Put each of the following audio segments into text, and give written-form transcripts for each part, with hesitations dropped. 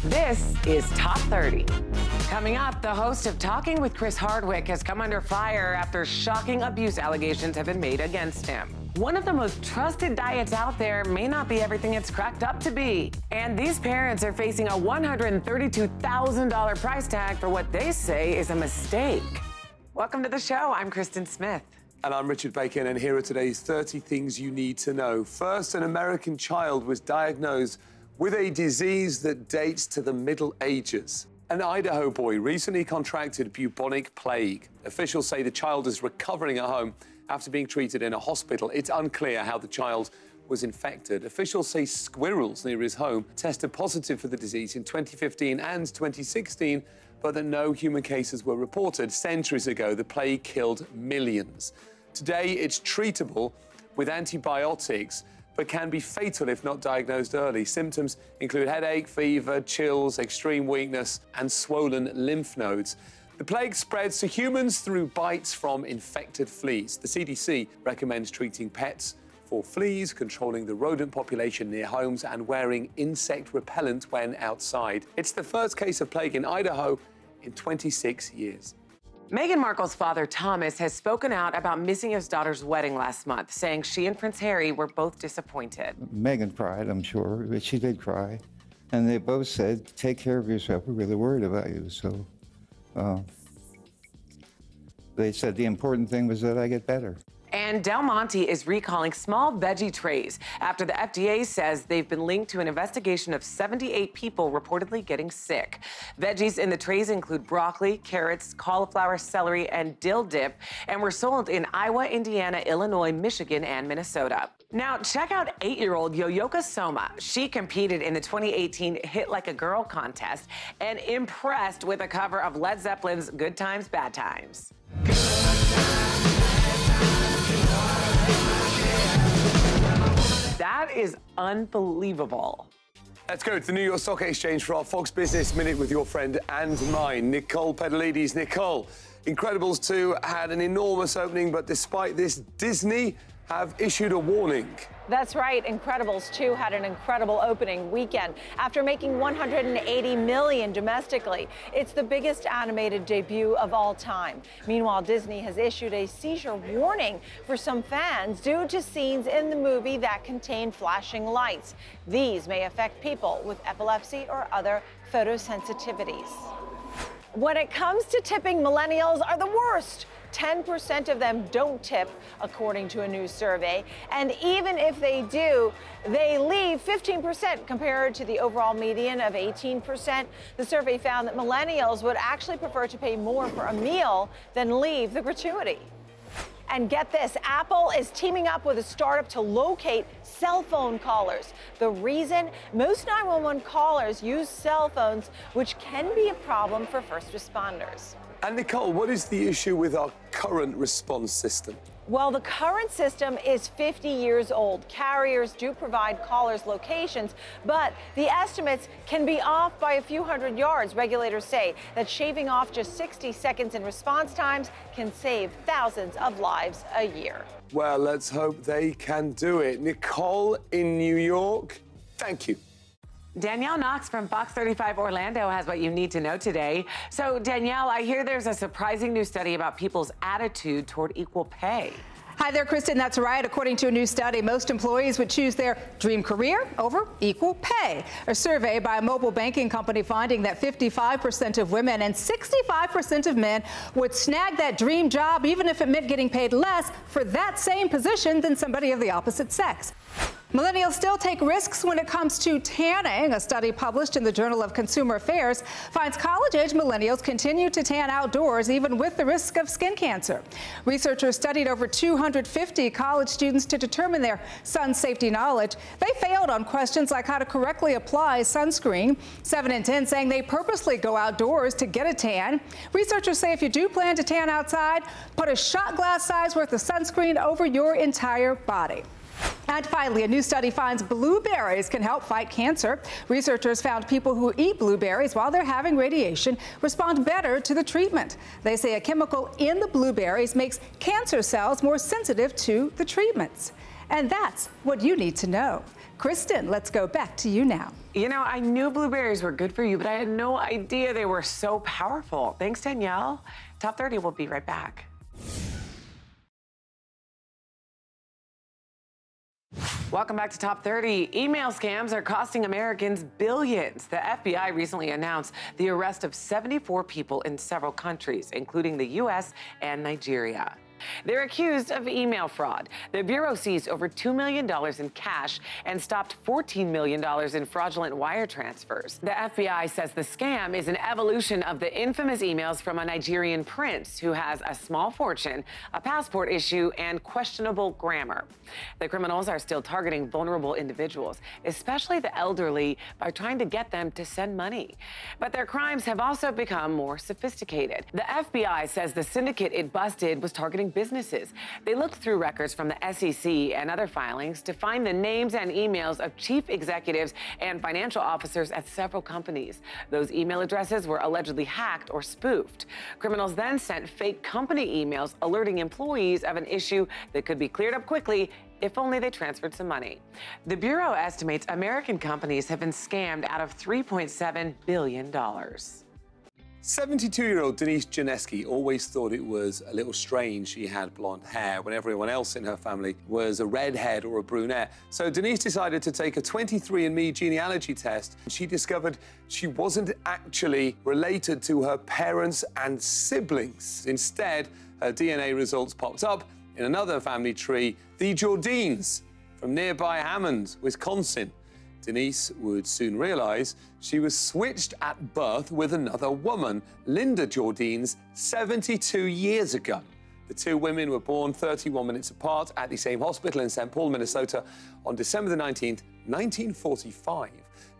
This is Top 30. Coming up, the host of Talking with Chris Hardwick has come under fire after shocking abuse allegations have been made against him. One of the most trusted diets out there may not be everything it's cracked up to be. And these parents are facing a $132,000 price tag for what they say is a mistake. Welcome to the show. I'm Kristen Smith. And I'm Richard Bacon, and here are today's 30 things you need to know. First, an American child was diagnosed with a disease that dates to the Middle Ages. An Idaho boy recently contracted bubonic plague. Officials say the child is recovering at home after being treated in a hospital. It's unclear how the child was infected. Officials say squirrels near his home tested positive for the disease in 2015 and 2016, but that no human cases were reported. Centuries ago, the plague killed millions. Today, it's treatable with antibiotics, but can be fatal if not diagnosed early. Symptoms include headache, fever, chills, extreme weakness, and swollen lymph nodes. The plague spreads to humans through bites from infected fleas. The CDC recommends treating pets for fleas, controlling the rodent population near homes, and wearing insect repellent when outside. It's the first case of plague in Idaho in 26 years. Meghan Markle's father, Thomas, has spoken out about missing his daughter's wedding last month, saying she and Prince Harry were both disappointed. Meghan cried, I'm sure, but she did cry. And they both said, take care of yourself, we're really worried about you. So they said the important thing was that I get better. And Del Monte is recalling small veggie trays after the FDA says they've been linked to an investigation of 78 people reportedly getting sick. Veggies in the trays include broccoli, carrots, cauliflower, celery, and dill dip, and were sold in Iowa, Indiana, Illinois, Michigan, and Minnesota. Now, check out 8-year-old Yoyoka Soma. She competed in the 2018 Hit Like a Girl contest and impressed with a cover of Led Zeppelin's Good Times, Bad Times. That is unbelievable. Let's go to the New York Stock Exchange for our Fox Business Minute with your friend and mine, Nicole Pedalides. Nicole, Incredibles 2 had an enormous opening, but despite this, Disney have issued a warning. That's right. Incredibles 2 had an incredible opening weekend. After making $180 million domestically, it's the biggest animated debut of all time. Meanwhile, Disney has issued a seizure warning for some fans due to scenes in the movie that contain flashing lights. These may affect people with epilepsy or other photosensitivities. When it comes to tipping, millennials are the worst. 10% of them don't tip, according to a new survey. And even if they do, they leave 15% compared to the overall median of 18%. The survey found that millennials would actually prefer to pay more for a meal than leave the gratuity. And get this, Apple is teaming up with a startup to locate cell phone callers. The reason? Most 911 callers use cell phones, which can be a problem for first responders. And Nicole, what is the issue with our current response system? Well, the current system is 50 years old. Carriers do provide callers' locations, but the estimates can be off by a few hundred yards. Regulators say that shaving off just 60 seconds in response times can save thousands of lives a year. Well, let's hope they can do it. Nicole in New York, thank you. Danielle Knox from Fox 35 Orlando has what you need to know today. So, Danielle, I hear there's a surprising new study about people's attitude toward equal pay. Hi there, Kristen. That's right. According to a new study, most employees would choose their dream career over equal pay. A survey by a mobile banking company finding that 55% of women and 65% of men would snag that dream job even if it meant getting paid less for that same position than somebody of the opposite sex. Millennials still take risks when it comes to tanning. A study published in the Journal of Consumer Affairs finds college-age millennials continue to tan outdoors even with the risk of skin cancer. Researchers studied over 250 college students to determine their sun safety knowledge. They failed on questions like how to correctly apply sunscreen. 7 in 10 saying they purposely go outdoors to get a tan. Researchers say if you do plan to tan outside, put a shot glass size worth of sunscreen over your entire body. And finally, a new study finds blueberries can help fight cancer. Researchers found people who eat blueberries while they're having radiation respond better to the treatment. They say a chemical in the blueberries makes cancer cells more sensitive to the treatments. And that's what you need to know. Kristen, let's go back to you now. You know, I knew blueberries were good for you, but I had no idea they were so powerful. Thanks, Danielle. Top 30 will be right back. Welcome back to Top 30. Email scams are costing Americans billions. The FBI recently announced the arrest of 74 people in several countries, including the U.S. and Nigeria. They're accused of email fraud. The Bureau seized over $2 million in cash and stopped $14 million in fraudulent wire transfers. The FBI says the scam is an evolution of the infamous emails from a Nigerian prince who has a small fortune, a passport issue, and questionable grammar. The criminals are still targeting vulnerable individuals, especially the elderly, by trying to get them to send money. But their crimes have also become more sophisticated. The FBI says the syndicate it busted was targeting businesses. They looked through records from the SEC and other filings to find the names and emails of chief executives and financial officers at several companies. Those email addresses were allegedly hacked or spoofed. Criminals then sent fake company emails alerting employees of an issue that could be cleared up quickly if only they transferred some money. The Bureau estimates American companies have been scammed out of $3.7 billion. 72-year-old Denise Janeski always thought it was a little strange she had blonde hair when everyone else in her family was a redhead or a brunette. So Denise decided to take a 23andMe genealogy test. She discovered she wasn't actually related to her parents and siblings. Instead, her DNA results popped up in another family tree, the Jordines, from nearby Hammond, Wisconsin. Denise would soon realize she was switched at birth with another woman, Linda Jordines, 72 years ago. The two women were born 31 minutes apart at the same hospital in St. Paul, Minnesota, on December the 19th, 1945.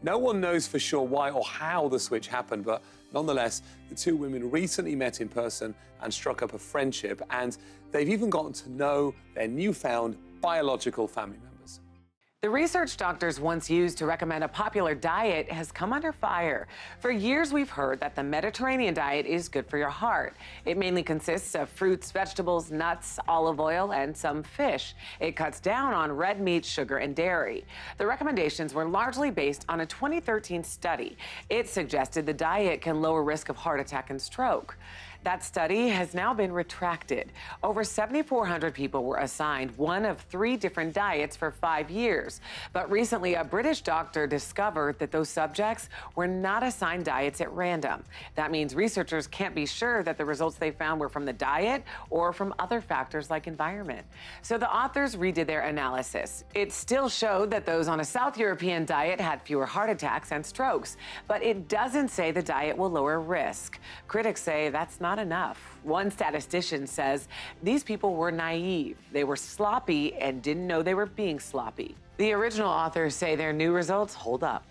No one knows for sure why or how the switch happened, but nonetheless, the two women recently met in person and struck up a friendship, and they've even gotten to know their newfound biological family members. The research doctors once used to recommend a popular diet has come under fire. For years, we've heard that the Mediterranean diet is good for your heart. It mainly consists of fruits, vegetables, nuts, olive oil, and some fish. It cuts down on red meat, sugar, and dairy. The recommendations were largely based on a 2013 study. It suggested the diet can lower risk of heart attack and stroke. That study has now been retracted. Over 7,400 people were assigned one of 3 different diets for 5 years. But recently, a British doctor discovered that those subjects were not assigned diets at random. That means researchers can't be sure that the results they found were from the diet or from other factors like environment. So the authors redid their analysis. It still showed that those on a South European diet had fewer heart attacks and strokes, but it doesn't say the diet will lower risk. Critics say that's not enough. One statistician says these people were naive. They were sloppy and didn't know they were being sloppy. The original authors say their new results hold up.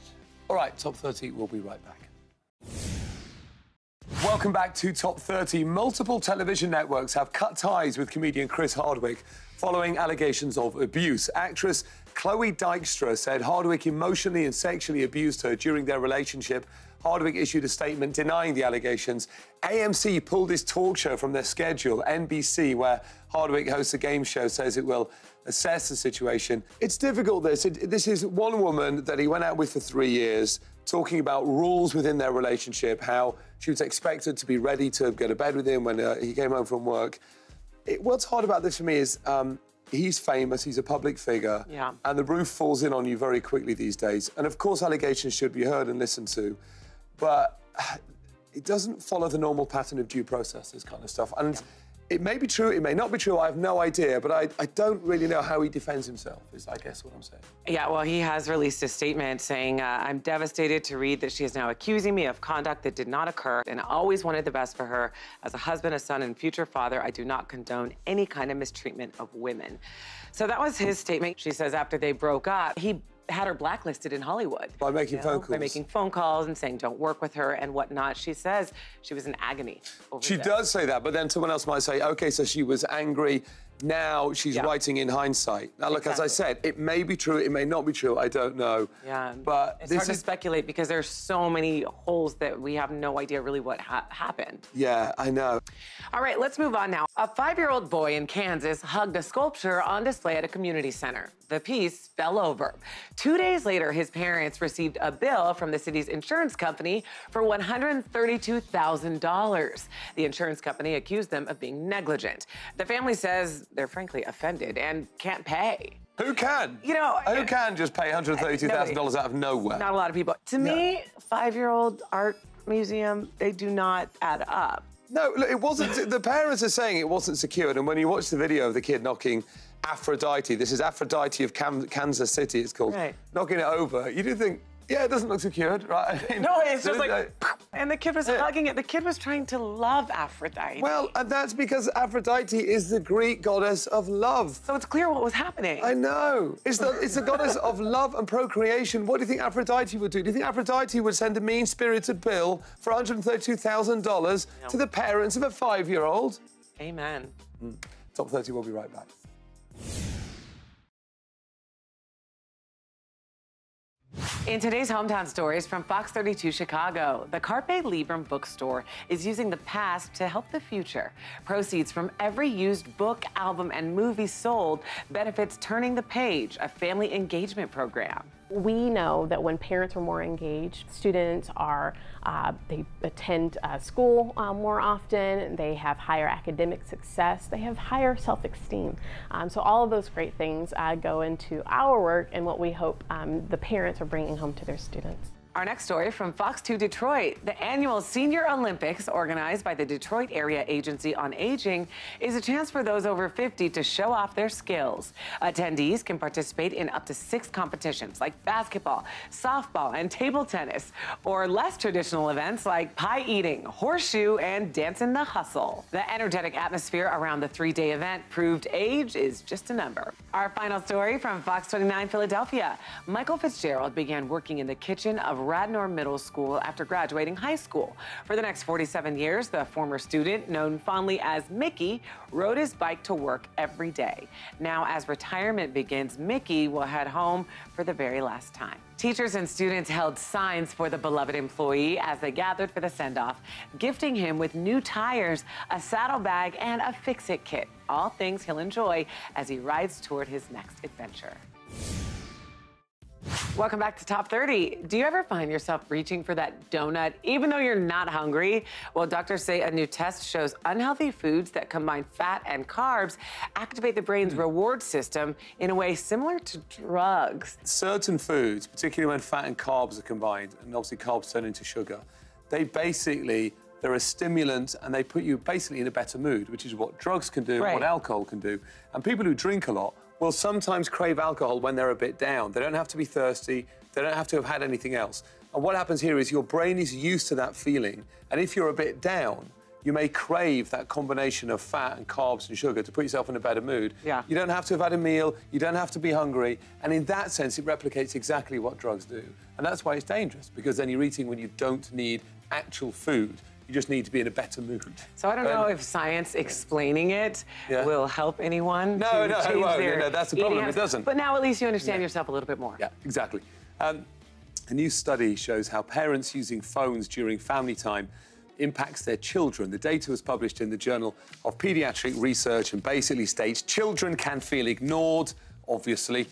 All right, Top 30, we'll be right back. Welcome back to Top 30. Multiple television networks have cut ties with comedian Chris Hardwick following allegations of abuse. Actress Chloe Dykstra said Hardwick emotionally and sexually abused her during their relationship. Hardwick issued a statement denying the allegations. AMC pulled his talk show from their schedule. NBC, where Hardwick hosts a game show, says it will assess the situation. It's difficult, this. This is one woman that he went out with for 3 years, talking about rules within their relationship, how she was expected to be ready to go to bed with him when he came home from work. What's hard about this for me is he's famous, he's a public figure, and the roof falls in on you very quickly these days. And of course, allegations should be heard and listened to, but it doesn't follow the normal pattern of due process, this kind of stuff. And it may be true, it may not be true, I have no idea, but I don't really know how he defends himself, is I guess what I'm saying. Yeah, well, he has released a statement saying, I'm devastated to read that she is now accusing me of conduct that did not occur and always wanted the best for her. As a husband, a son, and future father, I do not condone any kind of mistreatment of women. So that was his statement. She says after they broke up, he had her blacklisted in Hollywood. By making phone calls. By making phone calls and saying don't work with her and whatnot. She says she was in agony over She does say that, but then someone else might say, okay, so she was angry now she's writing in hindsight. Now, look, as I said, it may be true, it may not be true, I don't know. Yeah, but it's hard to speculate because there's so many holes that we have no idea really what happened. Yeah, I know. All right, let's move on now. A 5-year-old boy in Kansas hugged a sculpture on display at a community center. The piece fell over. 2 days later, his parents received a bill from the city's insurance company for $132,000. The insurance company accused them of being negligent. The family says they're frankly offended and can't pay. Who can? You know, who can just pay $132,000 out of nowhere? Not a lot of people. To me, 5-year-old art museum, they do not add up. No, look, it wasn't. The parents are saying it wasn't secured, and when you watch the video of the kid knocking Aphrodite, this is Aphrodite of Kansas City, it's called, knocking it over, you do think, yeah, it doesn't look secured, right? I mean, no, it's just like, and the kid was hugging it. The kid was trying to love Aphrodite. Well, and that's because Aphrodite is the Greek goddess of love. So it's clear what was happening. I know. It's the goddess of love and procreation. What do you think Aphrodite would do? Do you think Aphrodite would send a mean-spirited bill for $132,000 to the parents of a 5-year-old? Amen. Top 30, we'll be right back. In today's Hometown Stories from Fox 32 Chicago, the Carpe Librum bookstore is using the past to help the future. Proceeds from every used book, album, and movie sold benefits Turning the Page, a family engagement program. We know that when parents are more engaged, students are, they attend school more often, they have higher academic success, they have higher self-esteem. So all of those great things go into our work and what we hope the parents are bringing home to their students. Our next story from Fox 2 Detroit. The annual Senior Olympics, organized by the Detroit Area Agency on Aging, is a chance for those over 50 to show off their skills. Attendees can participate in up to 6 competitions like basketball, softball, and table tennis, or less traditional events like pie eating, horseshoe, and dance in the hustle. The energetic atmosphere around the 3-day event proved age is just a number. Our final story from Fox 29 Philadelphia. Michael Fitzgerald began working in the kitchen of Radnor Middle School after graduating high school. For the next 47 years, the former student, known fondly as Mickey, rode his bike to work every day. Now, as retirement begins, Mickey will head home for the very last time. Teachers and students held signs for the beloved employee as they gathered for the send-off, gifting him with new tires, a saddlebag, and a fix-it kit. All things he'll enjoy as he rides toward his next adventure. Welcome back to Top 30. Do you ever find yourself reaching for that donut even though you're not hungry? Well, doctors say a new test shows unhealthy foods that combine fat and carbs activate the brain's reward system in a way similar to drugs. Certain foods, particularly when fat and carbs are combined, and obviously carbs turn into sugar, they're a stimulant and they put you basically in a better mood, which is what drugs can do, what alcohol can do. And people who drink a lot will sometimes crave alcohol when they're a bit down. They don't have to be thirsty. They don't have to have had anything else. And what happens here is your brain is used to that feeling. And if you're a bit down, you may crave that combination of fat and carbs and sugar to put yourself in a better mood. Yeah. You don't have to have had a meal. You don't have to be hungry. And in that sense, it replicates exactly what drugs do. And that's why it's dangerous, because then you're eating when you don't need actual food. You just need to be in a better mood. So I don't know if science explaining it will help anyone. No, it won't. No, that's the problem. It doesn't. But now at least you understand yourself a little bit more. Yeah, exactly. A new study shows how parents using phones during family time impacts their children. The data was published in the Journal of Pediatric Research and basically states children can feel ignored, obviously,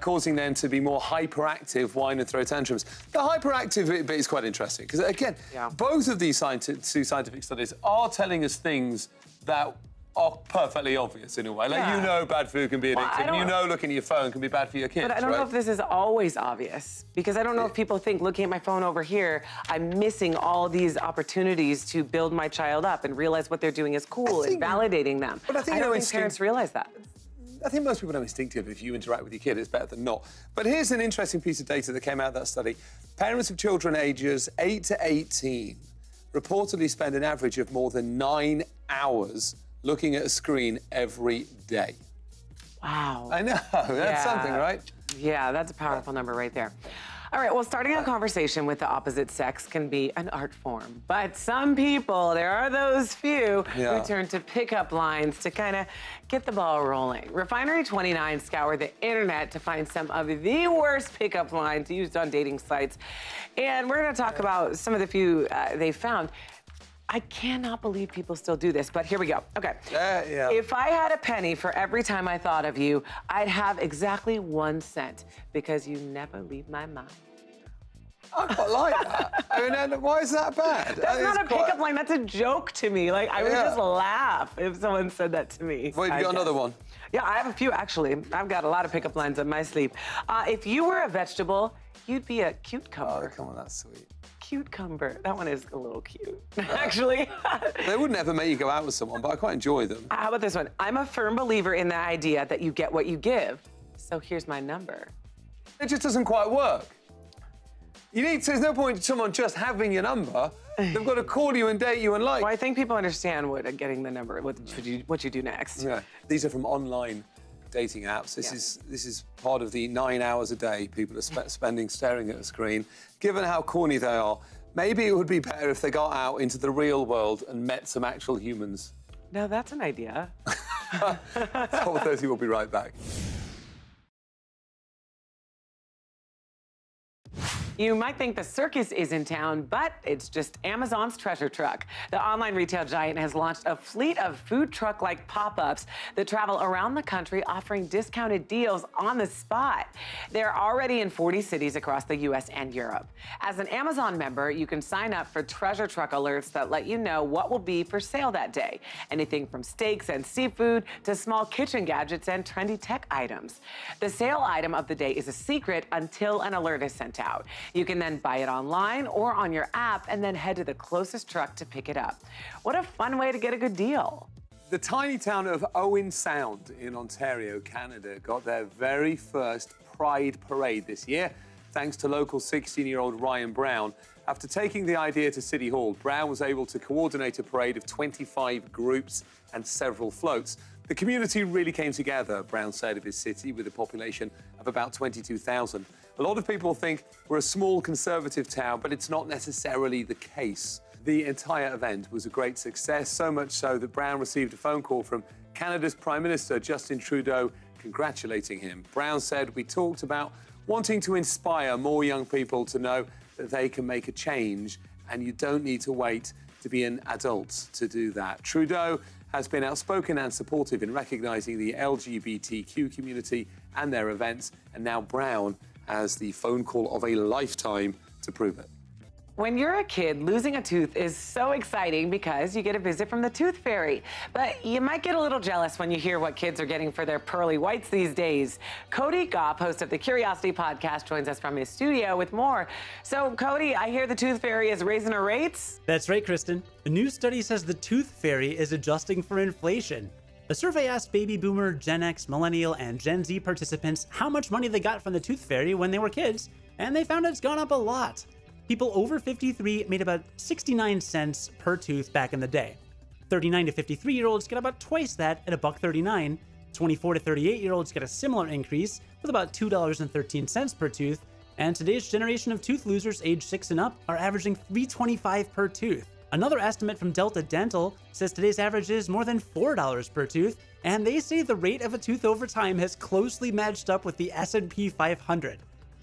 causing them to be more hyperactive, whine and throw tantrums. The hyperactive bit is quite interesting because, again, both of these two scientific studies are telling us things that are perfectly obvious in a way. Like, you know bad food can be addictive, and you know looking at your phone can be bad for your kids, But I don't know if this is always obvious, because I don't know if people think, looking at my phone over here, I'm missing all these opportunities to build my child up and realize what they're doing is cool and validating them. But I think parents realize that. I think most people know instinctively if you interact with your kid, it's better than not. But here's an interesting piece of data that came out of that study. Parents of children ages 8 to 18 reportedly spend an average of more than 9 hours looking at a screen every day. Wow. I know, that's something, right? Yeah, that's a powerful number right there. All right, well, starting a conversation with the opposite sex can be an art form. But some people, there are those few who turn to pickup lines to kind of get the ball rolling. Refinery 29 scoured the internet to find some of the worst pickup lines used on dating sites. And we're going to talk about some of the few they found. I cannot believe people still do this, but here we go. Okay. If I had a penny for every time I thought of you, I'd have exactly 1 cent because you never leave my mind. I quite like that. I mean, why is that bad? That's not a pickup line. That's a joke to me. Like, I would just laugh if someone said that to me. Well, you got another one? Yeah, I have a few, actually. I've got a lot of pickup lines up my sleeve. If you were a vegetable, you'd be a cucumber. Oh, come on, that's sweet. Cucumber. That one is a little cute, actually. They wouldn't ever make you go out with someone, but I quite enjoy them. How about this one? I'm a firm believer in the idea that you get what you give. So here's my number. It just doesn't quite work. There's no point in someone just having your number. They've got to call you and date you and like. Well, I think people understand what getting the number, what you do next. Yeah. These are from online dating apps. This is part of the 9 hours a day people are spending staring at a screen. Given how corny they are, maybe it would be better if they got out into the real world and met some actual humans. No, that's an idea. Top 30 will be right back. You might think the Circus is in town, but it's just Amazon's treasure truck. The online retail giant has launched a fleet of food truck-like pop-ups that travel around the country offering discounted deals on the spot. They're already in 40 cities across the U.S. and Europe. As an Amazon member, you can sign up for treasure truck alerts that let you know what will be for sale that day. Anything from steaks and seafood to small kitchen gadgets and trendy tech items. The sale item of the day is a secret until an alert is sent out. You can then buy it online or on your app and then head to the closest truck to pick it up. What a fun way to get a good deal. The tiny town of Owen Sound in Ontario, Canada, got their very first Pride Parade this year, thanks to local 16-year-old Ryan Brown. After taking the idea to City Hall, Brown was able to coordinate a parade of 25 groups and several floats. The community really came together, Brown said of his city, with a population of about 22,000. A lot of people think we're a small conservative town, but it's not necessarily the case. The entire event was a great success, so much so that Brown received a phone call from Canada's Prime Minister, Justin Trudeau, congratulating him. Brown said, "We talked about wanting to inspire more young people to know that they can make a change, and you don't need to wait to be an adult to do that." Trudeau has been outspoken and supportive in recognising the LGBTQ community and their events, and now Brown has the phone call of a lifetime to prove it. When you're a kid, losing a tooth is so exciting because you get a visit from the tooth fairy. But you might get a little jealous when you hear what kids are getting for their pearly whites these days. Cody Goff, host of the Curiosity podcast, joins us from his studio with more. So, Cody, I hear the tooth fairy is raising her rates? That's right, Kristen. A new study says the tooth fairy is adjusting for inflation. The survey asked baby boomer, Gen X, millennial, and Gen Z participants how much money they got from the tooth fairy when they were kids, and they found it's gone up a lot. People over 53 made about 69 cents per tooth back in the day. 39 to 53-year-olds get about twice that at $1.39. 24 to 38-year-olds get a similar increase with about $2.13 per tooth. And today's generation of tooth losers aged 6 and up are averaging $3.25 per tooth. Another estimate from Delta Dental says today's average is more than $4 per tooth, and they say the rate of a tooth over time has closely matched up with the S&P 500.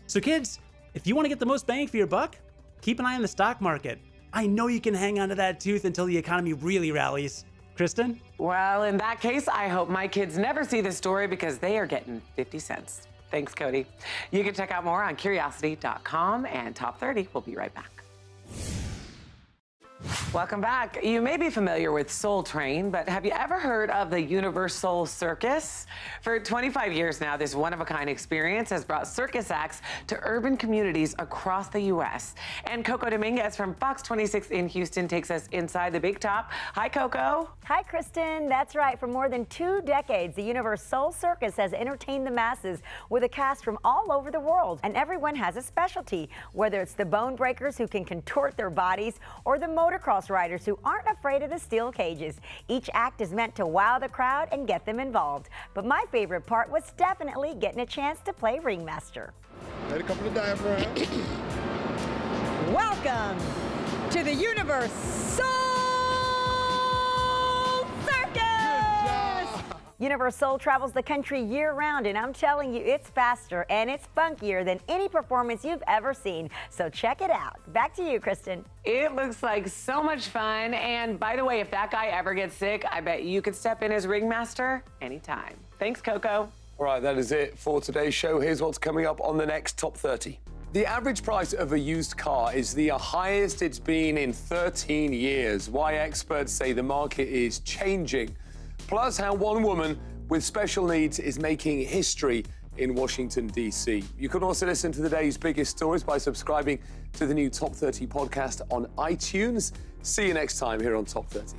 So kids, if you want to get the most bang for your buck, keep an eye on the stock market. I know you can hang on to that tooth until the economy really rallies. Kristen? Well, in that case, I hope my kids never see this story because they are getting 50 cents. Thanks, Cody. You can check out more on curiosity.com and Top 30. We'll be right back. Welcome back. You may be familiar with Soul Train, but have you ever heard of the Universal Circus? For 25 years now, this one-of-a-kind experience has brought circus acts to urban communities across the U.S. And Coco Dominguez from Fox 26 in Houston takes us inside the big top. Hi, Coco. Hi, Kristen. That's right. For more than 2 decades, the Universal Circus has entertained the masses with a cast from all over the world. And everyone has a specialty, whether it's the bone breakers who can contort their bodies or the motocross house riders who aren't afraid of the steel cages. Each act is meant to wow the crowd and get them involved. But my favorite part was definitely getting a chance to play ringmaster. Had a couple of diaphragms. Welcome to the Universal Circus! Universal travels the country year-round, and I'm telling you, it's faster and it's funkier than any performance you've ever seen. So check it out. Back to you, Kristen. It looks like so much fun. And by the way, if that guy ever gets sick, I bet you could step in as ringmaster anytime. Thanks, Coco. All right, that is it for today's show. Here's what's coming up on the next Top 30. The average price of a used car is the highest it's been in 13 years. Why experts say the market is changing. Plus, how one woman with special needs is making history in Washington, D.C. You can also listen to the day's biggest stories by subscribing to the new Top 30 podcast on iTunes. See you next time here on Top 30.